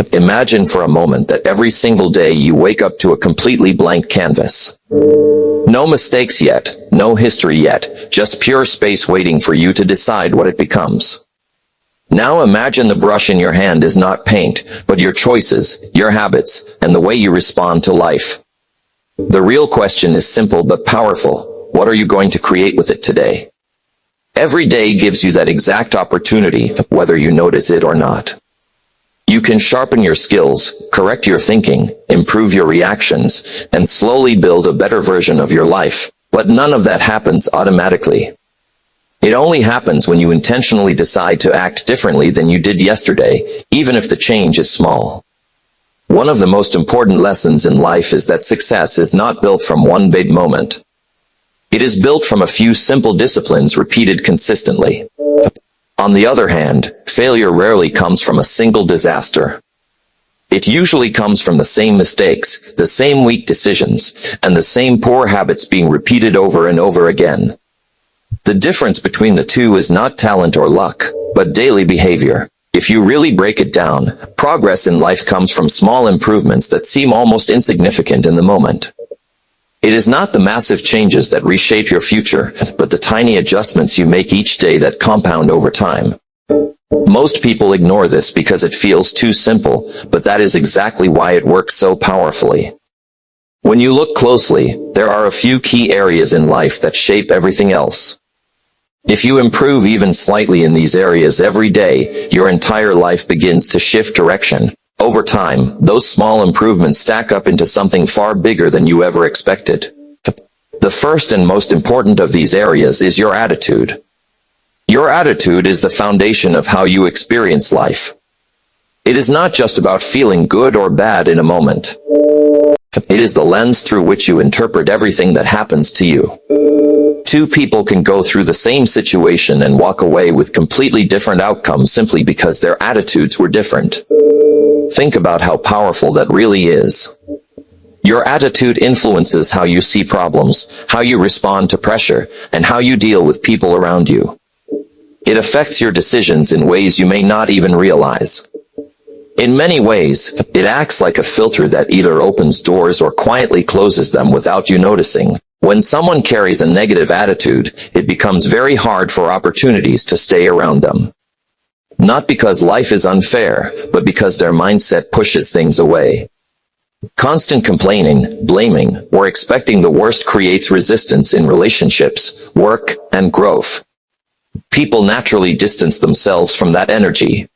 Imagine for a moment that every single day you wake up to a completely blank canvas. No mistakes yet, no history yet, just pure space waiting for you to decide what it becomes. Now imagine the brush in your hand is not paint, but your choices, your habits, and the way you respond to life. The real question is simple but powerful. What are you going to create with it today? Every day gives you that exact opportunity, whether you notice it or not. You can sharpen your skills, correct your thinking, improve your reactions, and slowly build a better version of your life. But none of that happens automatically. It only happens when you intentionally decide to act differently than you did yesterday, even if the change is small. One of the most important lessons in life is that success is not built from one big moment. It is built from a few simple disciplines repeated consistently. On the other hand, failure rarely comes from a single disaster. It usually comes from the same mistakes, the same weak decisions, and the same poor habits being repeated over and over again. The difference between the two is not talent or luck, but daily behavior. If you really break it down, progress in life comes from small improvements that seem almost insignificant in the moment. It is not the massive changes that reshape your future, but the tiny adjustments you make each day that compound over time. Most people ignore this because it feels too simple, but that is exactly why it works so powerfully. When you look closely, there are a few key areas in life that shape everything else. If you improve even slightly in these areas every day, your entire life begins to shift direction. Over time, those small improvements stack up into something far bigger than you ever expected. The first and most important of these areas is your attitude. Your attitude is the foundation of how you experience life. It is not just about feeling good or bad in a moment. It is the lens through which you interpret everything that happens to you. Two people can go through the same situation and walk away with completely different outcomes simply because their attitudes were different. Think about how powerful that really is. Your attitude influences how you see problems, how you respond to pressure, and how you deal with people around you. It affects your decisions in ways you may not even realize. In many ways, it acts like a filter that either opens doors or quietly closes them without you noticing. When someone carries a negative attitude, it becomes very hard for opportunities to stay around them. Not because life is unfair, but because their mindset pushes things away. Constant complaining, blaming, or expecting the worst creates resistance in relationships, work, and growth. People naturally distance themselves from that energy.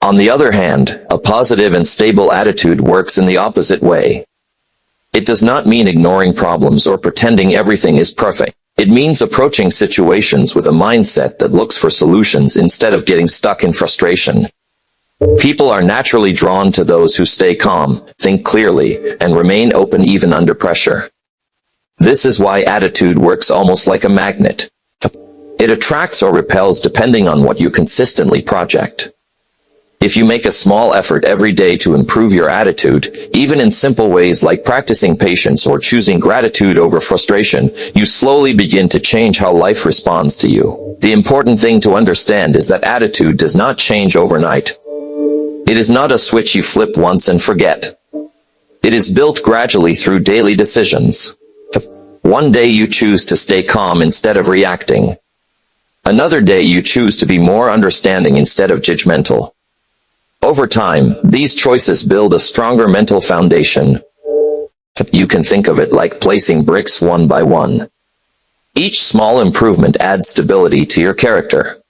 On the other hand, a positive and stable attitude works in the opposite way. It does not mean ignoring problems or pretending everything is perfect. It means approaching situations with a mindset that looks for solutions instead of getting stuck in frustration. People are naturally drawn to those who stay calm, think clearly, and remain open even under pressure. This is why attitude works almost like a magnet. It attracts or repels depending on what you consistently project. If you make a small effort every day to improve your attitude, even in simple ways like practicing patience or choosing gratitude over frustration, you slowly begin to change how life responds to you. The important thing to understand is that attitude does not change overnight. It is not a switch you flip once and forget. It is built gradually through daily decisions. One day you choose to stay calm instead of reacting. Another day you choose to be more understanding instead of judgmental. Over time, these choices build a stronger mental foundation. You can think of it like placing bricks one by one. Each small improvement adds stability to your character.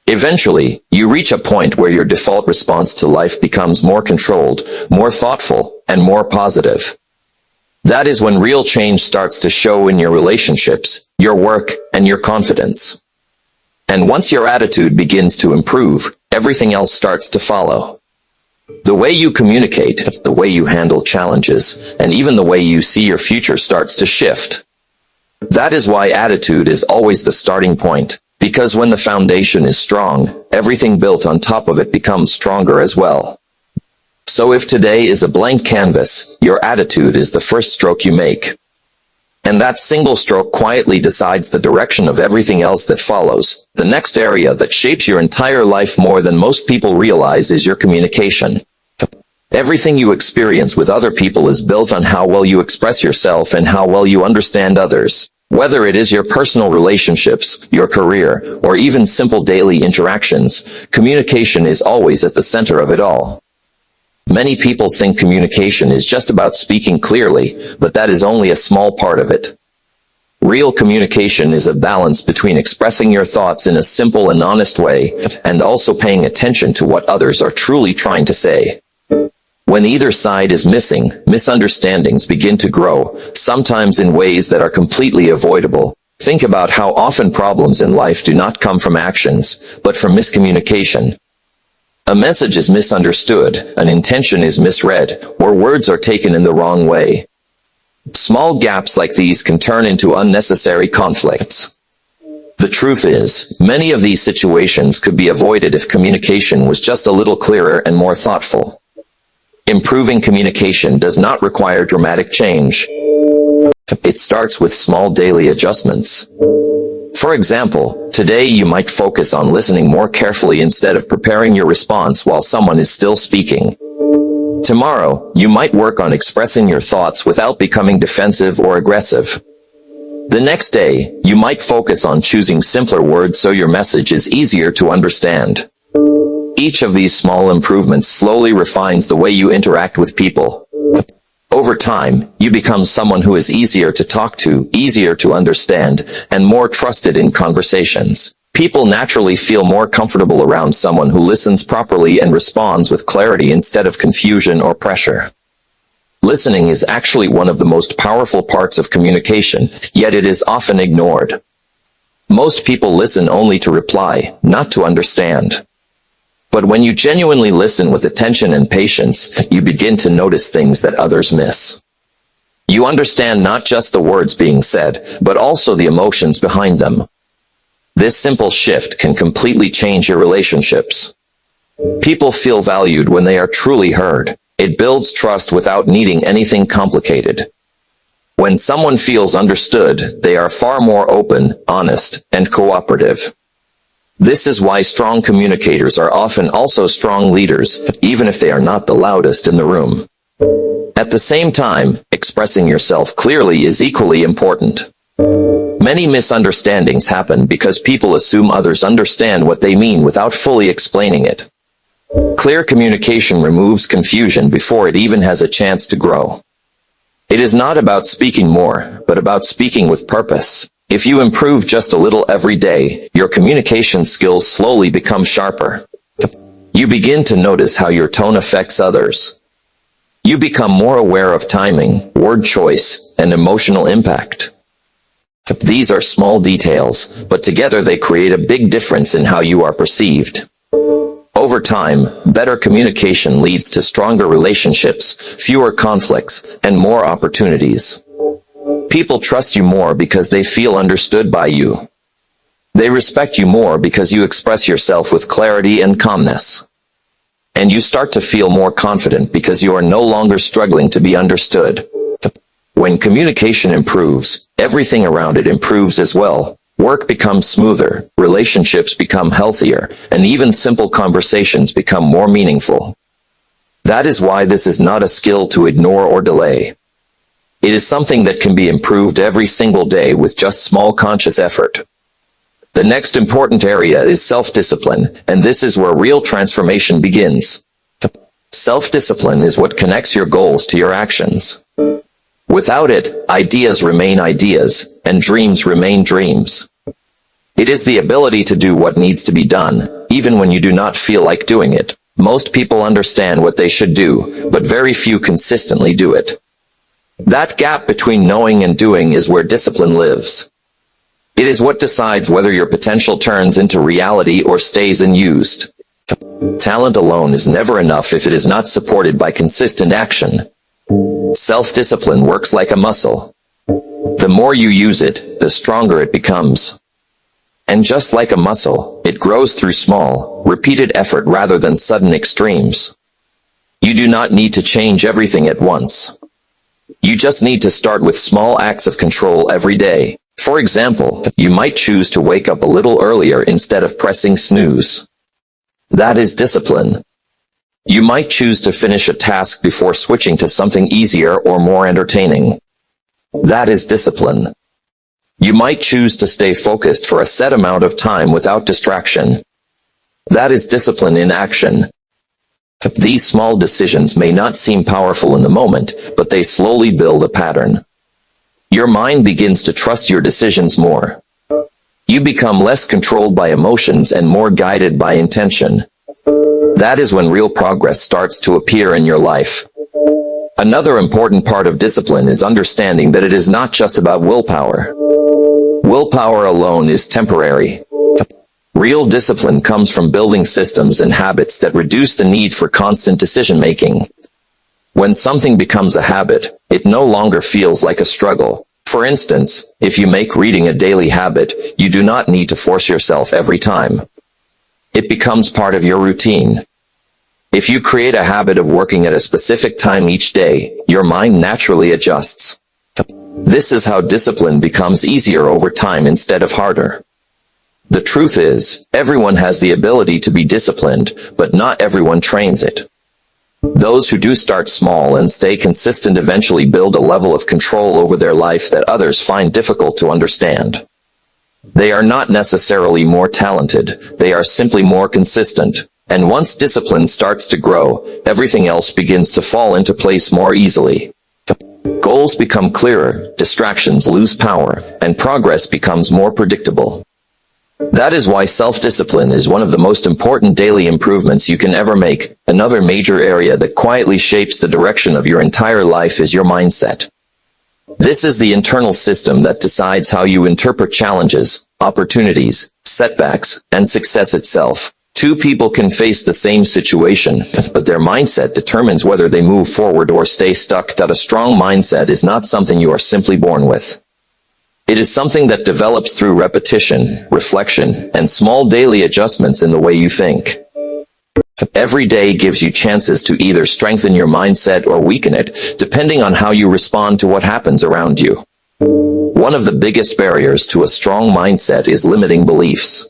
Eventually, you reach a point where your default response to life becomes more controlled, more thoughtful, and more positive. That is when real change starts to show in your relationships, your work, and your confidence. And once your attitude begins to improve, everything else starts to follow. The way you communicate, the way you handle challenges, and even the way you see your future starts to shift. That is why attitude is always the starting point, because when the foundation is strong, everything built on top of it becomes stronger as well. So if today is a blank canvas, your attitude is the first stroke you make. And that single stroke quietly decides the direction of everything else that follows. The next area that shapes your entire life more than most people realize is your communication. Everything you experience with other people is built on how well you express yourself and how well you understand others. Whether it is your personal relationships, your career, or even simple daily interactions, communication is always at the center of it all. Many people think communication is just about speaking clearly, but that is only a small part of it. Real communication is a balance between expressing your thoughts in a simple and honest way, and also paying attention to what others are truly trying to say. When either side is missing, misunderstandings begin to grow, sometimes in ways that are completely avoidable. Think about how often problems in life do not come from actions, but from miscommunication. A message is misunderstood, an intention is misread, or words are taken in the wrong way. Small gaps like these can turn into unnecessary conflicts. The truth is, many of these situations could be avoided if communication was just a little clearer and more thoughtful. Improving communication does not require dramatic change. It starts with small daily adjustments. For example, today you might focus on listening more carefully instead of preparing your response while someone is still speaking. Tomorrow, you might work on expressing your thoughts without becoming defensive or aggressive. The next day, you might focus on choosing simpler words so your message is easier to understand. Each of these small improvements slowly refines the way you interact with people. Over time, you become someone who is easier to talk to, easier to understand, and more trusted in conversations. People naturally feel more comfortable around someone who listens properly and responds with clarity instead of confusion or pressure. Listening is actually one of the most powerful parts of communication, yet it is often ignored. Most people listen only to reply, not to understand. But when you genuinely listen with attention and patience, you begin to notice things that others miss. You understand not just the words being said, but also the emotions behind them. This simple shift can completely change your relationships. People feel valued when they are truly heard. It builds trust without needing anything complicated. When someone feels understood, they are far more open, honest, and cooperative. This is why strong communicators are often also strong leaders, even if they are not the loudest in the room. At the same time, expressing yourself clearly is equally important. Many misunderstandings happen because people assume others understand what they mean without fully explaining it. Clear communication removes confusion before it even has a chance to grow. It is not about speaking more, but about speaking with purpose. If you improve just a little every day, your communication skills slowly become sharper. You begin to notice how your tone affects others. You become more aware of timing, word choice, and emotional impact. These are small details, but together they create a big difference in how you are perceived. Over time, better communication leads to stronger relationships, fewer conflicts, and more opportunities. People trust you more because they feel understood by you. They respect you more because you express yourself with clarity and calmness. And you start to feel more confident because you are no longer struggling to be understood. When communication improves, everything around it improves as well. Work becomes smoother, relationships become healthier, and even simple conversations become more meaningful. That is why this is not a skill to ignore or delay. It is something that can be improved every single day with just small conscious effort. The next important area is self-discipline, and this is where real transformation begins. Self-discipline is what connects your goals to your actions. Without it, ideas remain ideas, and dreams remain dreams. It is the ability to do what needs to be done, even when you do not feel like doing it. Most people understand what they should do, but very few consistently do it. That gap between knowing and doing is where discipline lives. It is what decides whether your potential turns into reality or stays unused. Talent alone is never enough if it is not supported by consistent action. Self-discipline works like a muscle. The more you use it, the stronger it becomes. And just like a muscle, it grows through small, repeated effort rather than sudden extremes. You do not need to change everything at once. You just need to start with small acts of control every day. For example, you might choose to wake up a little earlier instead of pressing snooze. That is discipline. You might choose to finish a task before switching to something easier or more entertaining. That is discipline. You might choose to stay focused for a set amount of time without distraction. That is discipline in action. These small decisions may not seem powerful in the moment, but they slowly build a pattern. Your mind begins to trust your decisions more. You become less controlled by emotions and more guided by intention. That is when real progress starts to appear in your life. Another important part of discipline is understanding that it is not just about willpower. Willpower alone is temporary. Real discipline comes from building systems and habits that reduce the need for constant decision-making. When something becomes a habit, it no longer feels like a struggle. For instance, if you make reading a daily habit, you do not need to force yourself every time. It becomes part of your routine. If you create a habit of working at a specific time each day, your mind naturally adjusts. This is how discipline becomes easier over time instead of harder. The truth is, everyone has the ability to be disciplined, but not everyone trains it. Those who do start small and stay consistent eventually build a level of control over their life that others find difficult to understand. They are not necessarily more talented, they are simply more consistent. And once discipline starts to grow, everything else begins to fall into place more easily. Goals become clearer, distractions lose power, and progress becomes more predictable. That is why self-discipline is one of the most important daily improvements you can ever make. Another major area that quietly shapes the direction of your entire life is your mindset. This is the internal system that decides how you interpret challenges, opportunities, setbacks, and success itself. Two people can face the same situation, but their mindset determines whether they move forward or stay stuck. A strong mindset is not something you are simply born with. It is something that develops through repetition, reflection, and small daily adjustments in the way you think. Every day gives you chances to either strengthen your mindset or weaken it, depending on how you respond to what happens around you. One of the biggest barriers to a strong mindset is limiting beliefs.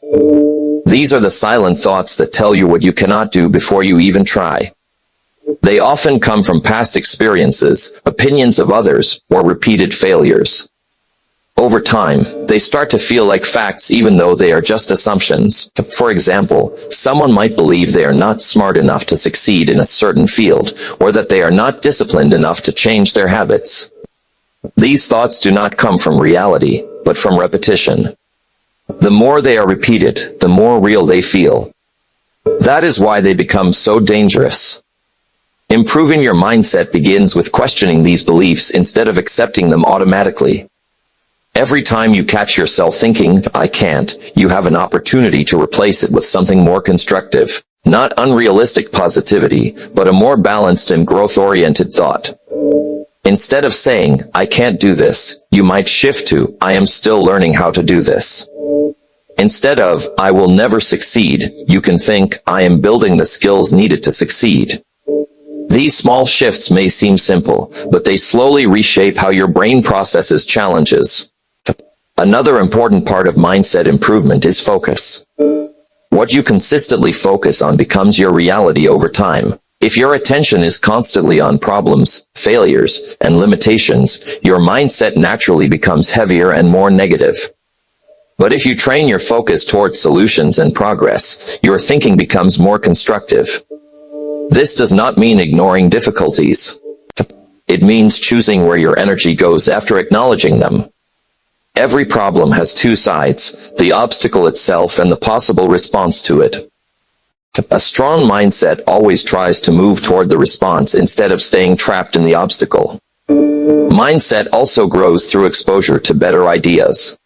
These are the silent thoughts that tell you what you cannot do before you even try. They often come from past experiences, opinions of others, or repeated failures. Over time, they start to feel like facts even though they are just assumptions. For example, someone might believe they are not smart enough to succeed in a certain field, or that they are not disciplined enough to change their habits. These thoughts do not come from reality, but from repetition. The more they are repeated, the more real they feel. That is why they become so dangerous. Improving your mindset begins with questioning these beliefs instead of accepting them automatically. Every time you catch yourself thinking, "I can't," you have an opportunity to replace it with something more constructive. Not unrealistic positivity, but a more balanced and growth-oriented thought. Instead of saying, "I can't do this," you might shift to, "I am still learning how to do this." Instead of, "I will never succeed," you can think, "I am building the skills needed to succeed." These small shifts may seem simple, but they slowly reshape how your brain processes challenges. Another important part of mindset improvement is focus. What you consistently focus on becomes your reality over time. If your attention is constantly on problems, failures, and limitations, your mindset naturally becomes heavier and more negative. But if you train your focus towards solutions and progress, your thinking becomes more constructive. This does not mean ignoring difficulties. It means choosing where your energy goes after acknowledging them. Every problem has two sides, the obstacle itself and the possible response to it. A strong mindset always tries to move toward the response instead of staying trapped in the obstacle. Mindset also grows through exposure to better ideas.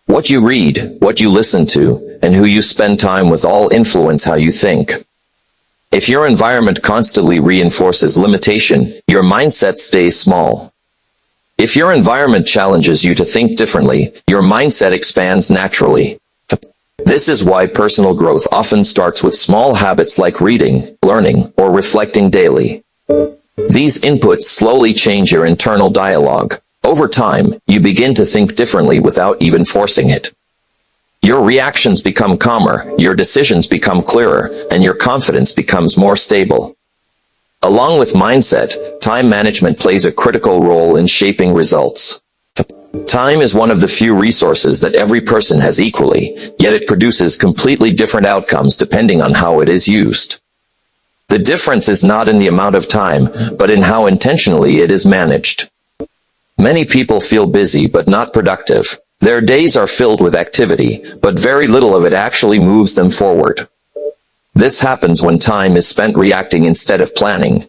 What you read, what you listen to, and who you spend time with all influence how you think. If your environment constantly reinforces limitation, your mindset stays small. If your environment challenges you to think differently, your mindset expands naturally. This is why personal growth often starts with small habits like reading, learning, or reflecting daily. These inputs slowly change your internal dialogue. Over time, you begin to think differently without even forcing it. Your reactions become calmer, your decisions become clearer, and your confidence becomes more stable. Along with mindset, time management plays a critical role in shaping results. Time is one of the few resources that every person has equally, yet it produces completely different outcomes depending on how it is used. The difference is not in the amount of time, but in how intentionally it is managed. Many people feel busy but not productive. Their days are filled with activity, but very little of it actually moves them forward. This happens when time is spent reacting instead of planning.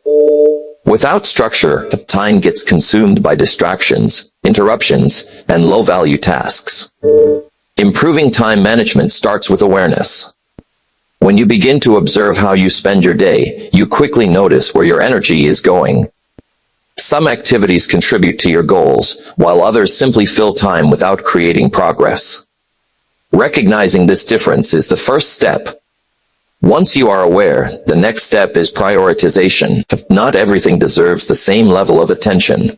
Without structure, time gets consumed by distractions, interruptions, and low-value tasks. Improving time management starts with awareness. When you begin to observe how you spend your day, you quickly notice where your energy is going. Some activities contribute to your goals, while others simply fill time without creating progress. Recognizing this difference is the first step. Once you are aware, the next step is prioritization. Not everything deserves the same level of attention.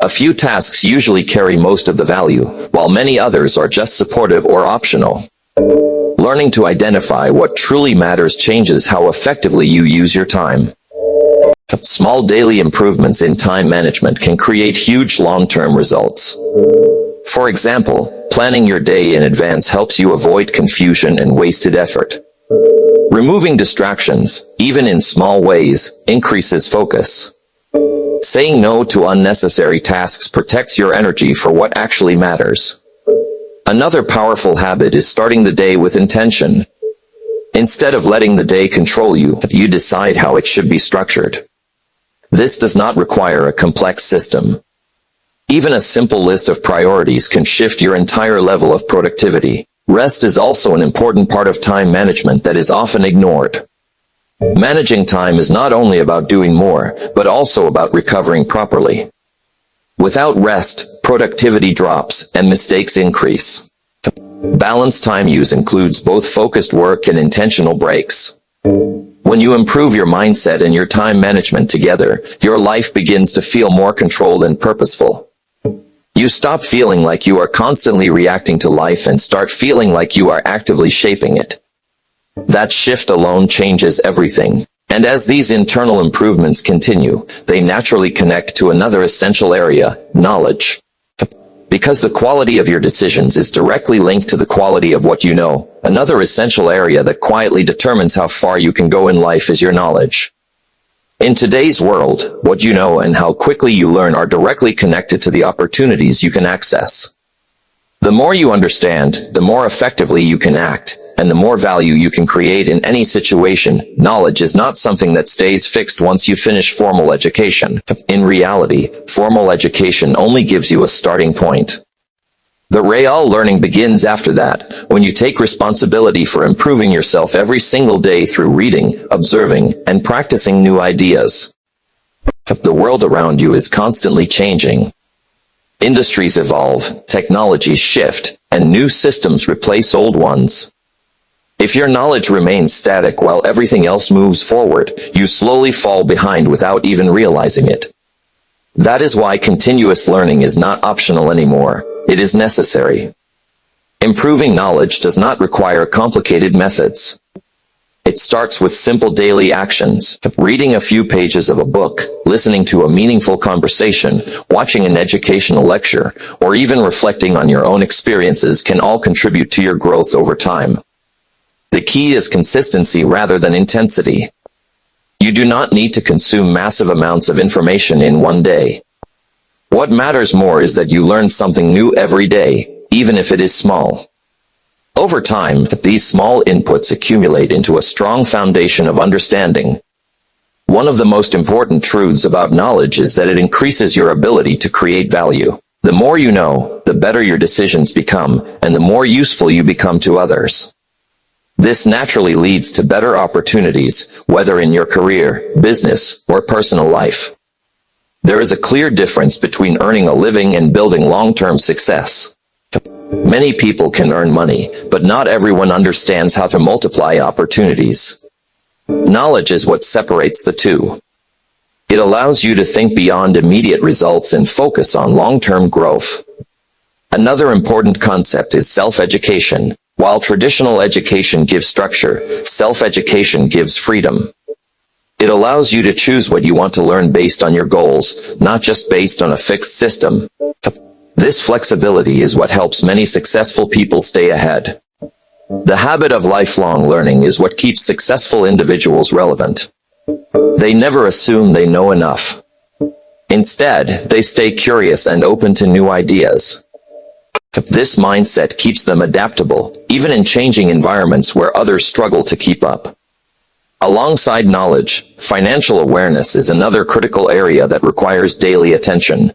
A few tasks usually carry most of the value, while many others are just supportive or optional. Learning to identify what truly matters changes how effectively you use your time. Small daily improvements in time management can create huge long-term results. For example, planning your day in advance helps you avoid confusion and wasted effort. Removing distractions, even in small ways, increases focus. Saying no to unnecessary tasks protects your energy for what actually matters. Another powerful habit is starting the day with intention. Instead of letting the day control you, you decide how it should be structured. This does not require a complex system. Even a simple list of priorities can shift your entire level of productivity. Rest is also an important part of time management that is often ignored. Managing time is not only about doing more, but also about recovering properly. Without rest, productivity drops and mistakes increase. Balanced time use includes both focused work and intentional breaks. When you improve your mindset and your time management together, your life begins to feel more controlled and purposeful. You stop feeling like you are constantly reacting to life and start feeling like you are actively shaping it. That shift alone changes everything. And as these internal improvements continue, they naturally connect to another essential area, knowledge. Because the quality of your decisions is directly linked to the quality of what you know, another essential area that quietly determines how far you can go in life is your knowledge. In today's world, what you know and how quickly you learn are directly connected to the opportunities you can access. The more you understand, the more effectively you can act, and the more value you can create in any situation. Knowledge is not something that stays fixed once you finish formal education. In reality, formal education only gives you a starting point. The real learning begins after that, when you take responsibility for improving yourself every single day through reading, observing, and practicing new ideas. The world around you is constantly changing. Industries evolve, technologies shift, and new systems replace old ones. If your knowledge remains static while everything else moves forward, you slowly fall behind without even realizing it. That is why continuous learning is not optional anymore. It is necessary. Improving knowledge does not require complicated methods. It starts with simple daily actions. Reading a few pages of a book, listening to a meaningful conversation, watching an educational lecture, or even reflecting on your own experiences can all contribute to your growth over time. The key is consistency rather than intensity. You do not need to consume massive amounts of information in one day. What matters more is that you learn something new every day, even if it is small. Over time, these small inputs accumulate into a strong foundation of understanding. One of the most important truths about knowledge is that it increases your ability to create value. The more you know, the better your decisions become, and the more useful you become to others. This naturally leads to better opportunities, whether in your career, business, or personal life. There is a clear difference between earning a living and building long-term success. Many people can earn money, but not everyone understands how to multiply opportunities. Knowledge is what separates the two. It allows you to think beyond immediate results and focus on long-term growth. Another important concept is self-education. While traditional education gives structure, self-education gives freedom. It allows you to choose what you want to learn based on your goals, not just based on a fixed system. This flexibility is what helps many successful people stay ahead. The habit of lifelong learning is what keeps successful individuals relevant. They never assume they know enough. Instead, they stay curious and open to new ideas. This mindset keeps them adaptable, even in changing environments where others struggle to keep up. Alongside knowledge, financial awareness is another critical area that requires daily attention.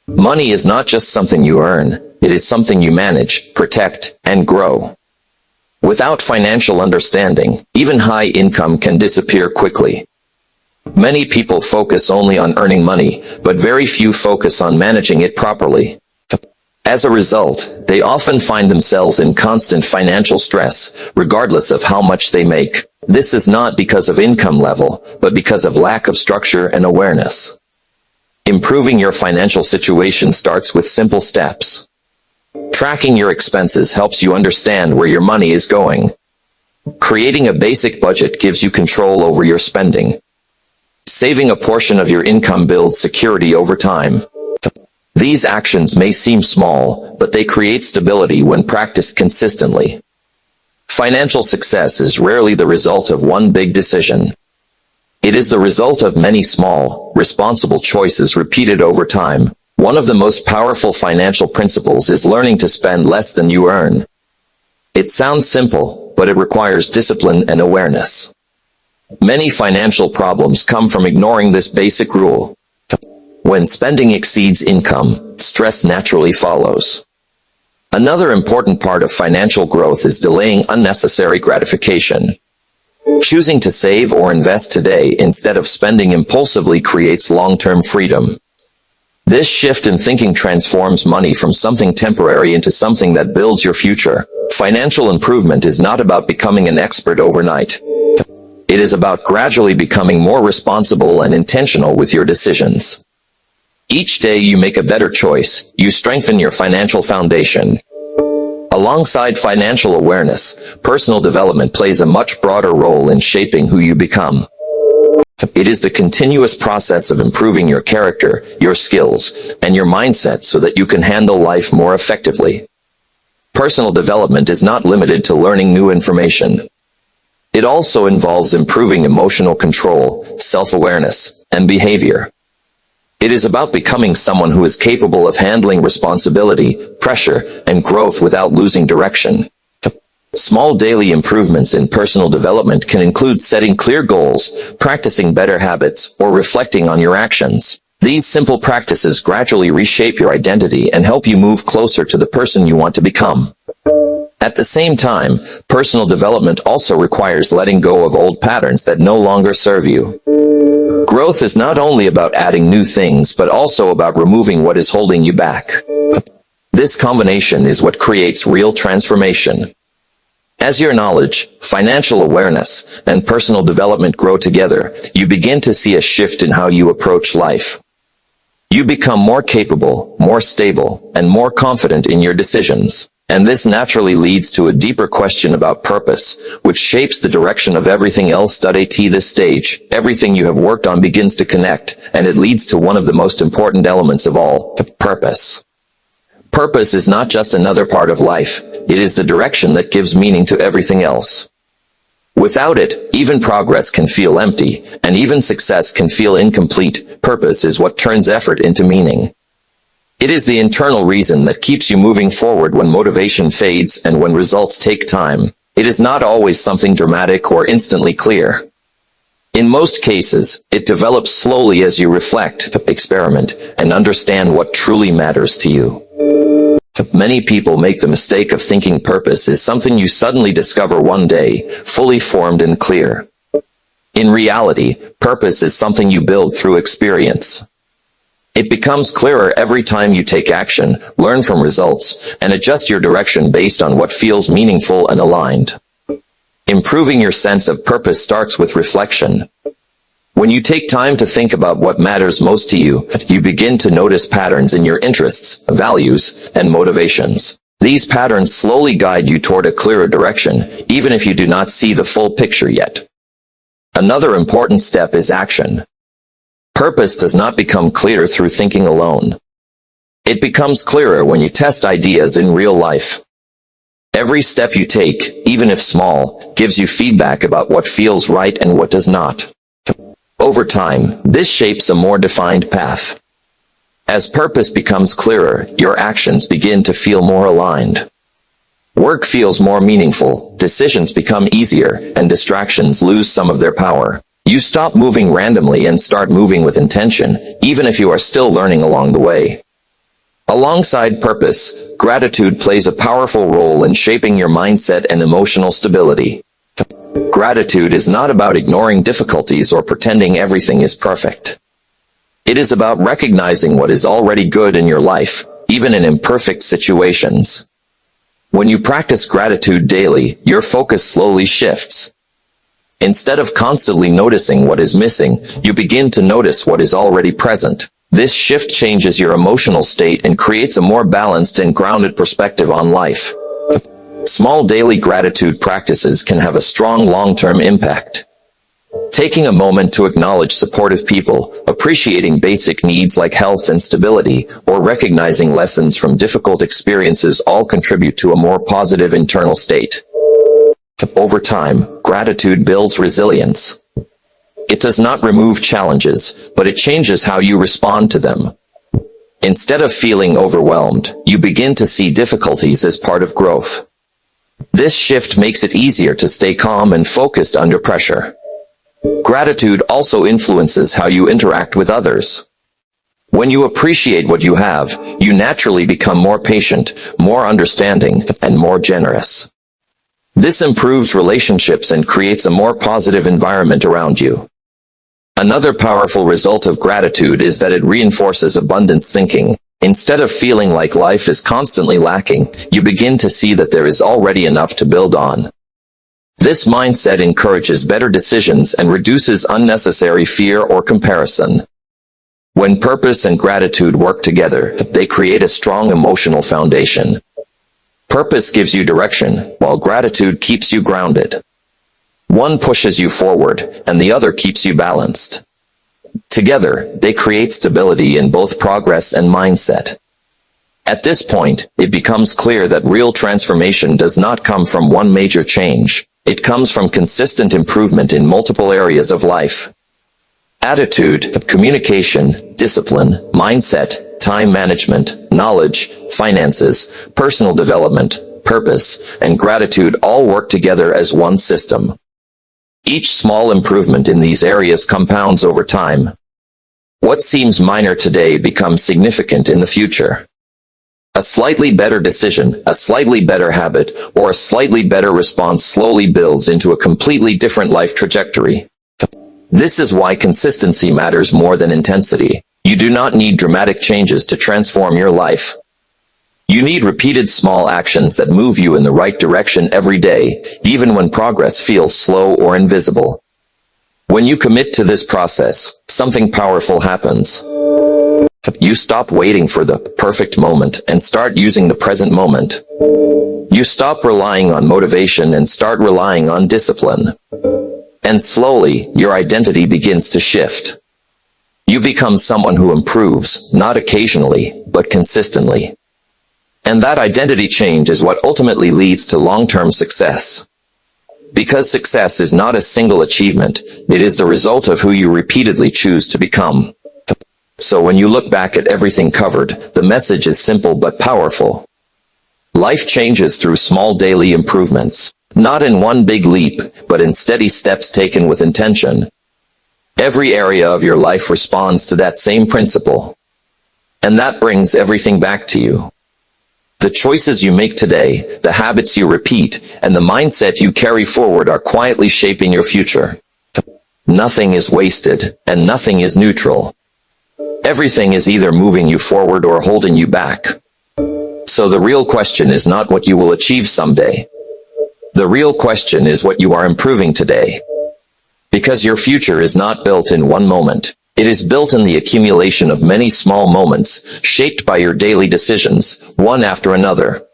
Money is not just something you earn, it is something you manage, protect, and grow. Without financial understanding, even high income can disappear quickly. Many people focus only on earning money, but very few focus on managing it properly. As a result, they often find themselves in constant financial stress, regardless of how much they make. This is not because of income level, but because of lack of structure and awareness. Improving your financial situation starts with simple steps. Tracking your expenses helps you understand where your money is going. Creating a basic budget gives you control over your spending. Saving a portion of your income builds security over time. These actions may seem small, but they create stability when practiced consistently. Financial success is rarely the result of one big decision. It is the result of many small, responsible choices repeated over time. One of the most powerful financial principles is learning to spend less than you earn. It sounds simple, but it requires discipline and awareness. Many financial problems come from ignoring this basic rule. When spending exceeds income, stress naturally follows. Another important part of financial growth is delaying unnecessary gratification. Choosing to save or invest today instead of spending impulsively creates long-term freedom. This shift in thinking transforms money from something temporary into something that builds your future. Financial improvement is not about becoming an expert overnight. It is about gradually becoming more responsible and intentional with your decisions. Each day you make a better choice, you strengthen your financial foundation. Alongside financial awareness, personal development plays a much broader role in shaping who you become. It is the continuous process of improving your character, your skills, and your mindset so that you can handle life more effectively. Personal development is not limited to learning new information. It also involves improving emotional control, self-awareness, and behavior. It is about becoming someone who is capable of handling responsibility, pressure, and growth without losing direction. Small daily improvements in personal development can include setting clear goals, practicing better habits, or reflecting on your actions. These simple practices gradually reshape your identity and help you move closer to the person you want to become. At the same time, personal development also requires letting go of old patterns that no longer serve you. Growth is not only about adding new things but also about removing what is holding you back. This combination is what creates real transformation. As your knowledge, financial awareness, and personal development grow together, you begin to see a shift in how you approach life. You become more capable, more stable, and more confident in your decisions. And this naturally leads to a deeper question about purpose, which shapes the direction of everything else. At this stage, everything you have worked on begins to connect, and it leads to one of the most important elements of all, purpose. Purpose is not just another part of life, it is the direction that gives meaning to everything else. Without it, even progress can feel empty, and even success can feel incomplete. Purpose is what turns effort into meaning. It is the internal reason that keeps you moving forward when motivation fades and when results take time. It is not always something dramatic or instantly clear. In most cases, it develops slowly as you reflect, experiment, and understand what truly matters to you. Many people make the mistake of thinking purpose is something you suddenly discover one day, fully formed and clear. In reality, purpose is something you build through experience. It becomes clearer every time you take action, learn from results, and adjust your direction based on what feels meaningful and aligned. Improving your sense of purpose starts with reflection. When you take time to think about what matters most to you, you begin to notice patterns in your interests, values, and motivations. These patterns slowly guide you toward a clearer direction, even if you do not see the full picture yet. Another important step is action. Purpose does not become clear through thinking alone. It becomes clearer when you test ideas in real life. Every step you take, even if small, gives you feedback about what feels right and what does not. Over time, this shapes a more defined path. As purpose becomes clearer, your actions begin to feel more aligned. Work feels more meaningful, decisions become easier, and distractions lose some of their power. You stop moving randomly and start moving with intention, even if you are still learning along the way. Alongside purpose, gratitude plays a powerful role in shaping your mindset and emotional stability. Gratitude is not about ignoring difficulties or pretending everything is perfect. It is about recognizing what is already good in your life, even in imperfect situations. When you practice gratitude daily, your focus slowly shifts. Instead of constantly noticing what is missing, you begin to notice what is already present. This shift changes your emotional state and creates a more balanced and grounded perspective on life. Small daily gratitude practices can have a strong long-term impact. Taking a moment to acknowledge supportive people, appreciating basic needs like health and stability, or recognizing lessons from difficult experiences all contribute to a more positive internal state. Over time, gratitude builds resilience. It does not remove challenges, but it changes how you respond to them. Instead of feeling overwhelmed, you begin to see difficulties as part of growth. This shift makes it easier to stay calm and focused under pressure. Gratitude also influences how you interact with others. When you appreciate what you have, you naturally become more patient, more understanding, and more generous. This improves relationships and creates a more positive environment around you. Another powerful result of gratitude is that it reinforces abundance thinking. Instead of feeling like life is constantly lacking, you begin to see that there is already enough to build on. This mindset encourages better decisions and reduces unnecessary fear or comparison. When purpose and gratitude work together, they create a strong emotional foundation. Purpose gives you direction, while gratitude keeps you grounded. One pushes you forward, and the other keeps you balanced. Together, they create stability in both progress and mindset. At this point, it becomes clear that real transformation does not come from one major change. It comes from consistent improvement in multiple areas of life. Attitude, communication, discipline, mindset, time management, knowledge, finances, personal development, purpose, and gratitude all work together as one system. Each small improvement in these areas compounds over time. What seems minor today becomes significant in the future. A slightly better decision, a slightly better habit, or a slightly better response slowly builds into a completely different life trajectory. This is why consistency matters more than intensity. You do not need dramatic changes to transform your life. You need repeated small actions that move you in the right direction every day, even when progress feels slow or invisible. When you commit to this process, something powerful happens. You stop waiting for the perfect moment and start using the present moment. You stop relying on motivation and start relying on discipline. And slowly, your identity begins to shift. You become someone who improves, not occasionally, but consistently. And that identity change is what ultimately leads to long-term success. Because success is not a single achievement, it is the result of who you repeatedly choose to become. So when you look back at everything covered, the message is simple but powerful. Life changes through small daily improvements, not in one big leap, but in steady steps taken with intention. Every area of your life responds to that same principle. And that brings everything back to you. The choices you make today, the habits you repeat, and the mindset you carry forward are quietly shaping your future. Nothing is wasted, and nothing is neutral. Everything is either moving you forward or holding you back. So the real question is not what you will achieve someday. The real question is what you are improving today. Because your future is not built in one moment. It is built in the accumulation of many small moments, shaped by your daily decisions, one after another.